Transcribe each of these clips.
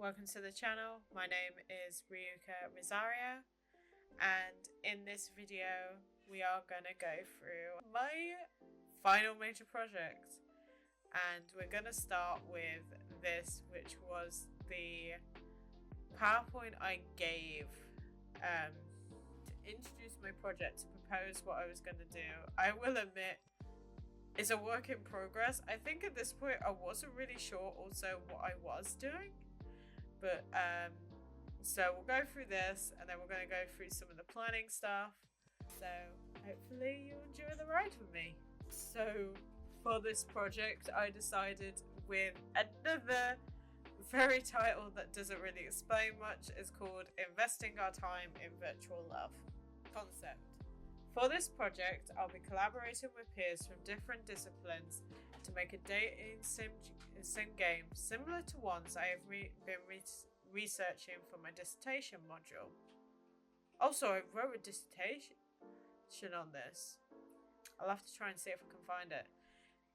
welcome to the channel. My name is Ryuka Rosario, and in this video we are going to go through my final major project, and we're going to start with this, which was the PowerPoint I gave to introduce my project, to propose what I was going to do. I will admit it's a work in progress. I think at this point I wasn't really sure also what I was doing, but so we'll go through this and then we're going to go through some of the planning stuff, so hopefully you enjoy the ride with me. So for this project I decided with another very title that doesn't really explain much. It's called Investing Our Time in Virtual Love Concept. For this project, I'll be collaborating with peers from different disciplines to make a dating sim game similar to ones I have been researching for my dissertation module. Also, I wrote a dissertation on this. I'll have to try and see if I can find it.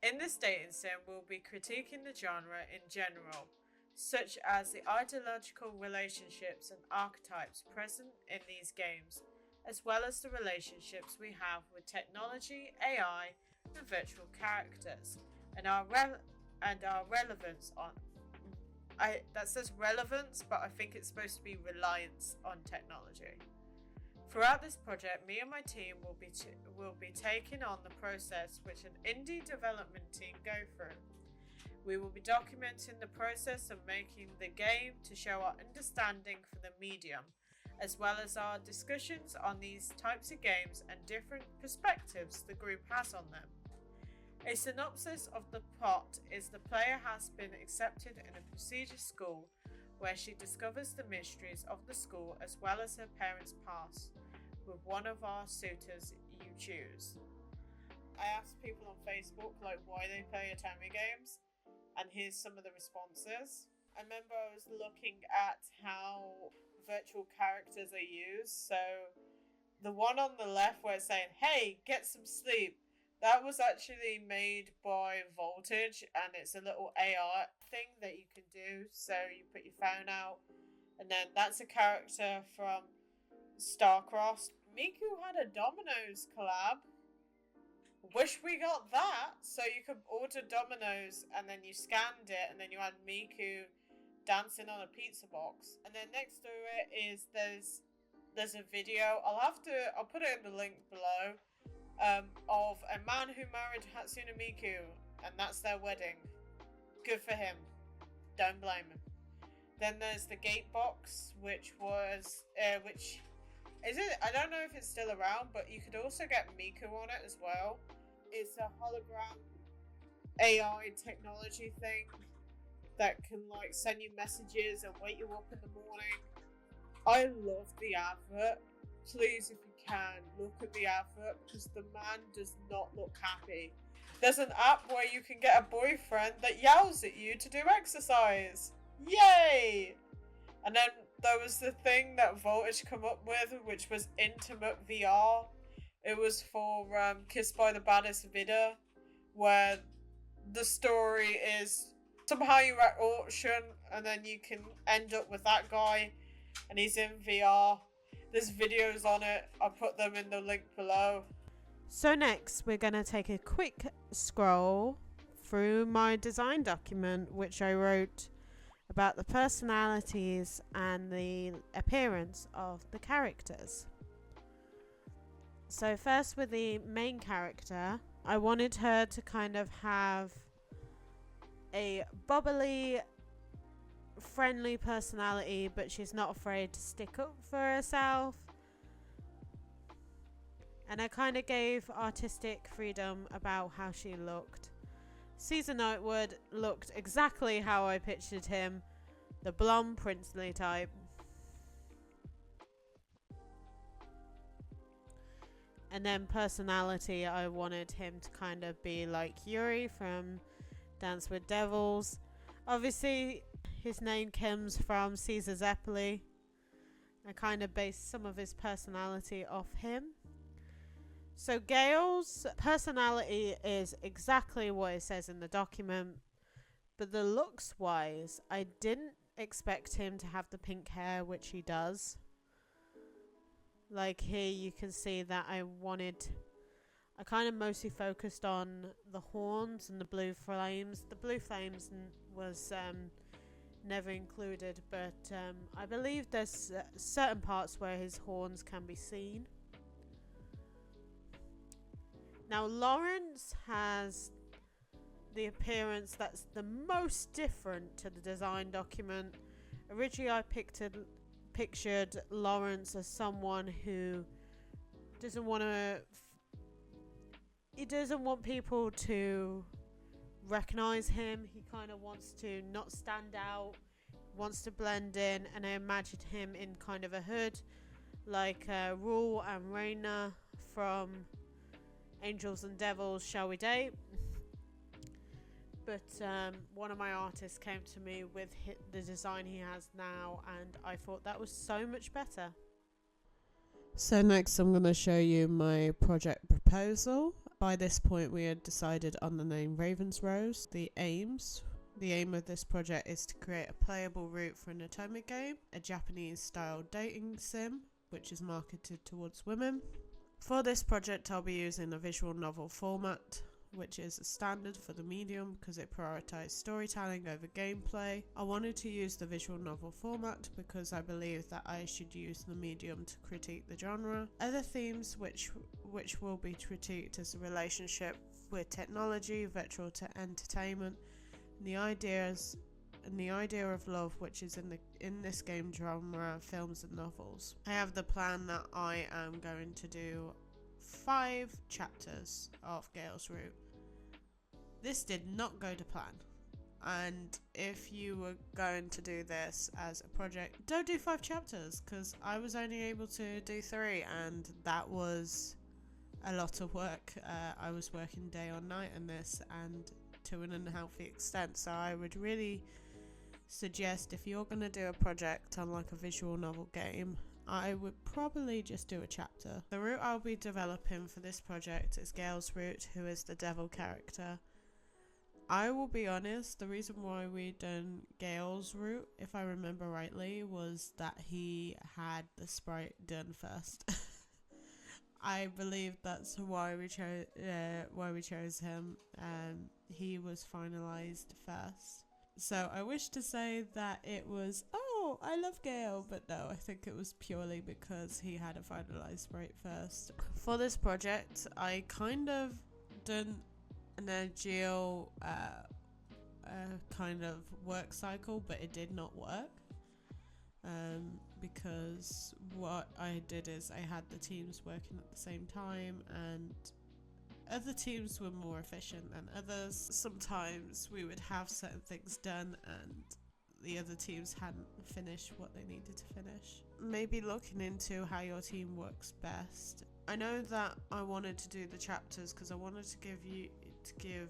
In this dating sim, we'll be critiquing the genre in general, such as the ideological relationships and archetypes present in these games, as well as the relationships we have with technology, AI, and virtual characters, and our relevance on. That says relevance, but I think it's supposed to be reliance on technology. Throughout this project, me and my team will be taking on the process which an indie development team go through. We will be documenting the process of making the game to show our understanding for the medium, as well as our discussions on these types of games and different perspectives the group has on them. A synopsis of the plot is the player has been accepted in a prestigious school where she discovers the mysteries of the school as well as her parents' past with one of our suitors you choose. I asked people on Facebook why they play Otome games, and here's some of the responses. I remember I was looking at how virtual characters are used. So the one on the left where it's saying, hey, get some sleep, that was actually made by Voltage, and it's a little AR thing that you can do. So you put your phone out, and then that's a character from Starcross. Miku had a Domino's collab. Wish we got that. So you could order Domino's and then you scanned it and then you had Miku dancing on a pizza box. And then next to it is there's a video. I'll put it in the link below, of a man who married Hatsune Miku, and that's their wedding. Good for him. Don't blame him. Then there's the gate box, which is it? I don't know if it's still around, but you could also get Miku on it as well. It's a hologram AI technology thing that can send you messages and wake you up in the morning. I love the advert. Please, if you can, look at the advert because the man does not look happy. There's an app where you can get a boyfriend that yells at you to do exercise. Yay! And then there was the thing that Voltage come up with, which was intimate VR. It was for Kissed by the Baddest Vidder, where the story is somehow you're at auction and then you can end up with that guy and he's in VR. There's videos on it. I'll put them in the link below. So next we're going to take a quick scroll through my design document, which I wrote about the personalities and the appearance of the characters. So first with the main character, I wanted her to kind of have a bubbly, friendly personality, but she's not afraid to stick up for herself. And I kind of gave artistic freedom about how she looked. Caesar Nightwood looked exactly how I pictured him, the blonde princely type. And then personality, I wanted him to kind of be like Yuri from Dance with Devils. Obviously his name comes from Caesar Zeppeli. I kind of based some of his personality off him. So Gale's personality is exactly what it says in the document, but the looks wise, I didn't expect him to have the pink hair, which he does. Like here you can see that I kind of mostly focused on the horns and the blue flames. The blue flames was never included, but I believe there's certain parts where his horns can be seen. Now Lawrence has the appearance that's the most different to the design document. Originally I pictured Lawrence as someone who doesn't want people to recognize him. He kind of wants to not stand out, wants to blend in, and I imagined him in kind of a hood like Rule and Raina from Angels and Devils Shall We Date. But one of my artists came to me with the design he has now, and I thought that was so much better. So next I'm going to show you my project proposal. By this point we had decided on the name Raven's Rose. The aim of this project is to create a playable route for an Otome game, a Japanese style dating sim which is marketed towards women. For this project I'll be using a visual novel format, which is a standard for the medium because it prioritizes storytelling over gameplay. I wanted to use the visual novel format because I believe that I should use the medium to critique the genre. Other themes which will be critiqued is the relationship with technology, virtual entertainment, and the idea of love, which is in this game genre, films and novels. I have the plan that I am going to do 5 chapters of Gale's Route. This did not go to plan, and if you were going to do this as a project, don't do 5 chapters because I was only able to do 3, and that was a lot of work. I was working day or night on this, and to an unhealthy extent, so I would really suggest if you're going to do a project on like a visual novel game, I would probably just do a chapter. The route I'll be developing for this project is Gale's Route, who is the devil character. I will be honest, the reason why we done Gale's Route, if I remember rightly, was that he had the sprite done first. I believe that's why we chose him. He was finalized first. So I wish to say that it was, oh, I love Gale, but no, I think it was purely because he had a finalized sprite first. For this project, I kind of done an ideal kind of work cycle, but it did not work. Because what I did is I had the teams working at the same time, and other teams were more efficient than others. Sometimes we would have certain things done and the other teams hadn't finished what they needed to finish. Maybe looking into how your team works best. I know that I wanted to do the chapters because I wanted to give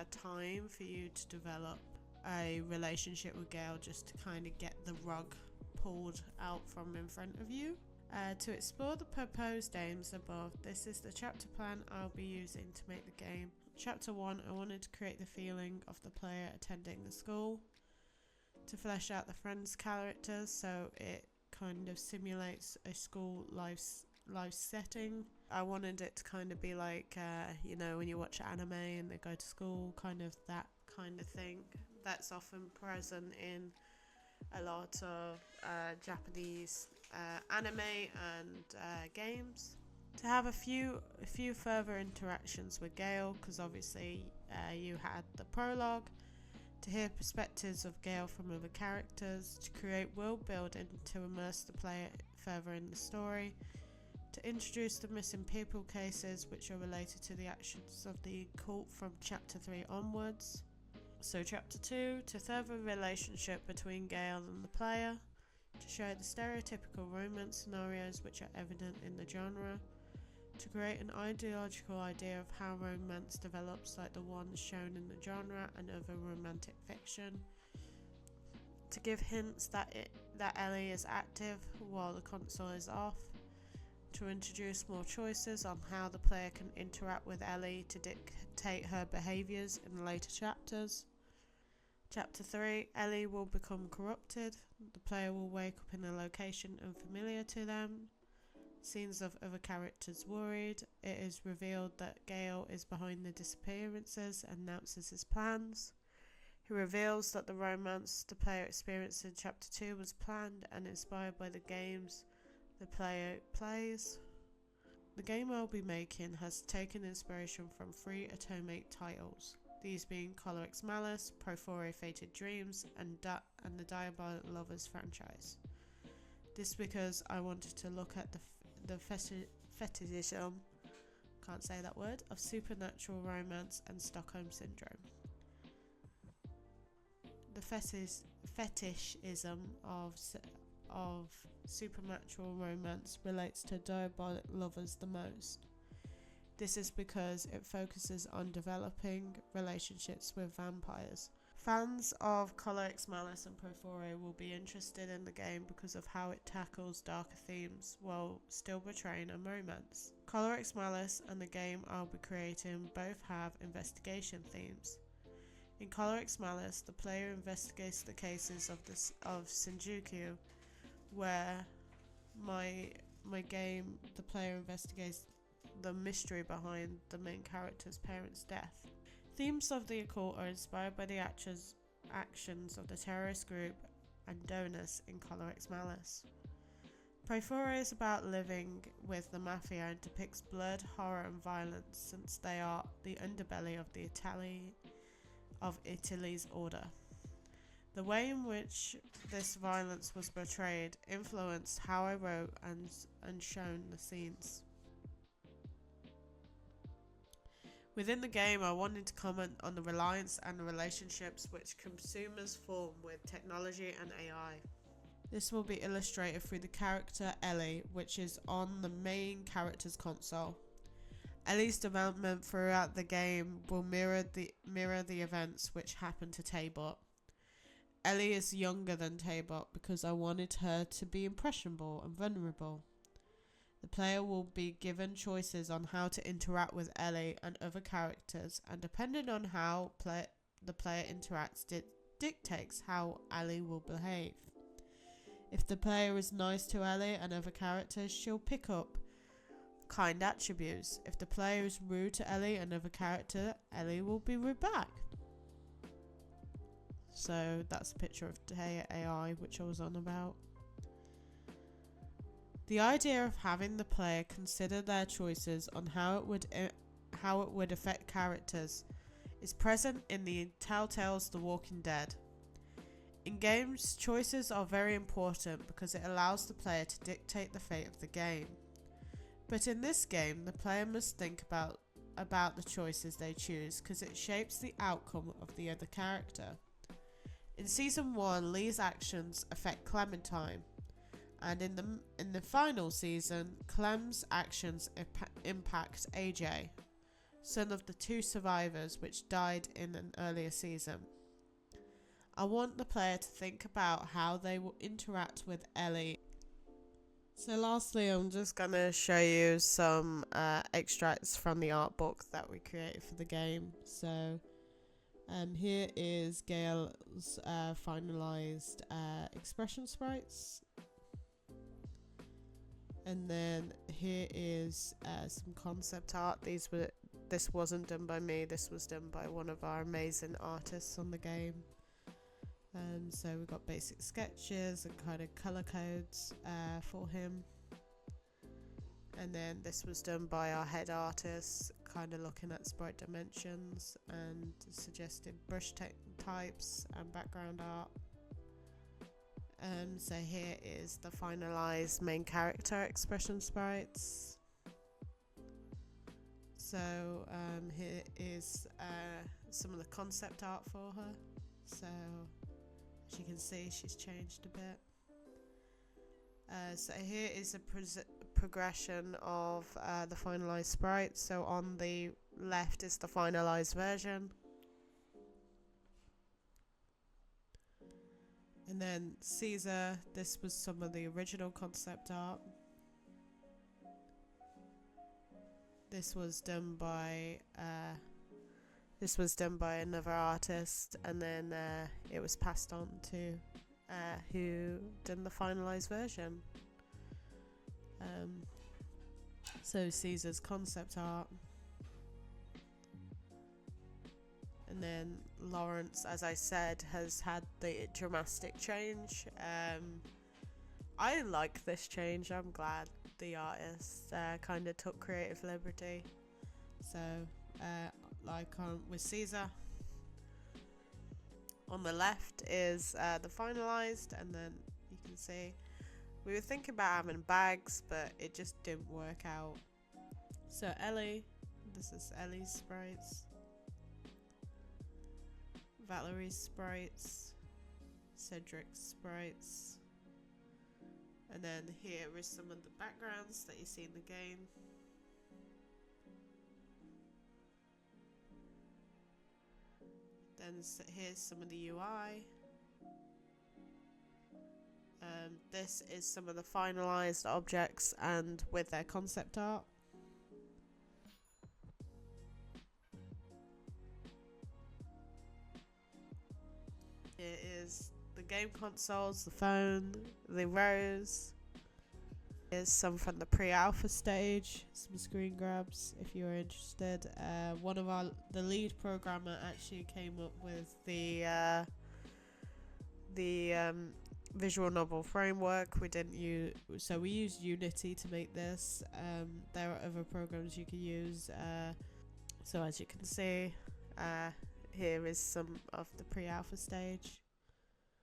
time for you to develop a relationship with Gale, just to kind of get the rug pulled out from in front of you. To explore the proposed aims above, this is the chapter plan I'll be using to make the game. Chapter 1, I wanted to create the feeling of the player attending the school. To flesh out the friends' characters so it kind of simulates a school life setting. I wanted it to kind of be like, when you watch anime and they go to school, kind of that kind of thing. That's often present in a lot of Japanese anime and games. To have a few further interactions with Gale, because obviously you had the prologue. To hear perspectives of Gale from other characters. To create world building to immerse the player further in the story. To introduce the missing people cases, which are related to the actions of the cult from chapter 3 onwards. So chapter 2, to further relationship between Gale and the player, to show the stereotypical romance scenarios which are evident in the genre, to create an ideological idea of how romance develops like the ones shown in the genre and other romantic fiction, to give hints that Ellie is active while the console is off, to introduce more choices on how the player can interact with Ellie to dictate her behaviours in later chapters, Chapter 3, Ellie will become corrupted. The player will wake up in a location unfamiliar to them. Scenes of other characters worried. It is revealed that Gale is behind the disappearances and announces his plans. He reveals that the romance the player experienced in Chapter 2 was planned and inspired by the games the player plays. The game I'll be making has taken inspiration from 3 Otome titles, these being Color X Malice, Profore Fated Dreams, and the Diabolic Lovers franchise. This because I wanted to look at the fetishism, can't say that word, of supernatural romance and Stockholm Syndrome. The fetishism of supernatural romance relates to Diabolic Lovers the most. This is because it focuses on developing relationships with vampires. Fans of Color X Malice and Profore will be interested in the game because of how it tackles darker themes while still portraying a romance. Color X Malice and the game I'll be creating both have investigation themes. In Color X Malice, the player investigates the cases of Shinjuku, where my game, the player investigates the mystery behind the main character's parents' death. Themes of the occult are inspired by the actions of the terrorist group Adonis in Color X Malice. Profore is about living with the mafia and depicts blood, horror and violence, since they are the underbelly of Italy's order. The way in which this violence was portrayed influenced how I wrote and shown the scenes. Within the game, I wanted to comment on the reliance and the relationships which consumers form with technology and AI. This will be illustrated through the character Ellie, which is on the main character's console. Ellie's development throughout the game will mirror the events which happen to Taybot. Ellie is younger than Taybot because I wanted her to be impressionable and vulnerable. The player will be given choices on how to interact with Ellie and other characters, and depending on how the player interacts, dictates how Ellie will behave. If the player is nice to Ellie and other characters, she'll pick up kind attributes. If the player is rude to Ellie and other character, Ellie will be rude back. So that's a picture of Taya AI, which I was on about. The idea of having the player consider their choices on how it would affect characters is present in the Telltale's The Walking Dead. In games, choices are very important because it allows the player to dictate the fate of the game. But in this game, the player must think about the choices they choose because it shapes the outcome of the other character. In Season 1, Lee's actions affect Clementine, and in the final season, Clem's actions impact AJ, son of the 2 survivors which died in an earlier season. I want the player to think about how they will interact with Ellie. So lastly, I'm just going to show you some extracts from the art book that we created for the game. So here is Gale's finalized expression sprites. And then here is some concept art. This wasn't done by me, this was done by one of our amazing artists on the game. So we've got basic sketches and kind of colour codes for him. And then this was done by our head artist, kind of looking at sprite dimensions and suggested brush types and background art. So here is the finalized main character expression sprites. So here is some of the concept art for her. So as you can see, she's changed a bit. So here is a progression of the finalized sprites. So on the left is the finalized version. And then Caesar, this was some of the original concept art. This was done by This was done by another artist, and then it was passed on to who done the finalised version. So Caesar's concept art. And then Lawrence, as I said, has had the dramatic change. I like this change. I'm glad the artist kind of took creative liberty. So, with Caesar, on the left is the finalised, and then you can see we were thinking about having bags, but it just didn't work out. So Ellie, this is Ellie's sprites. Valerie's sprites, Cedric's sprites, and then here is some of the backgrounds that you see in the game. Then here's some of the UI. This is some of the finalized objects and with their concept art. It is the game consoles, the phone, the rose. Here's some from the pre-alpha stage, some screen grabs if you're interested. One of the lead programmer actually came up with the visual novel framework. We used Unity to make this. There are other programs you can use. So as you can see, here is some of the pre-alpha stage.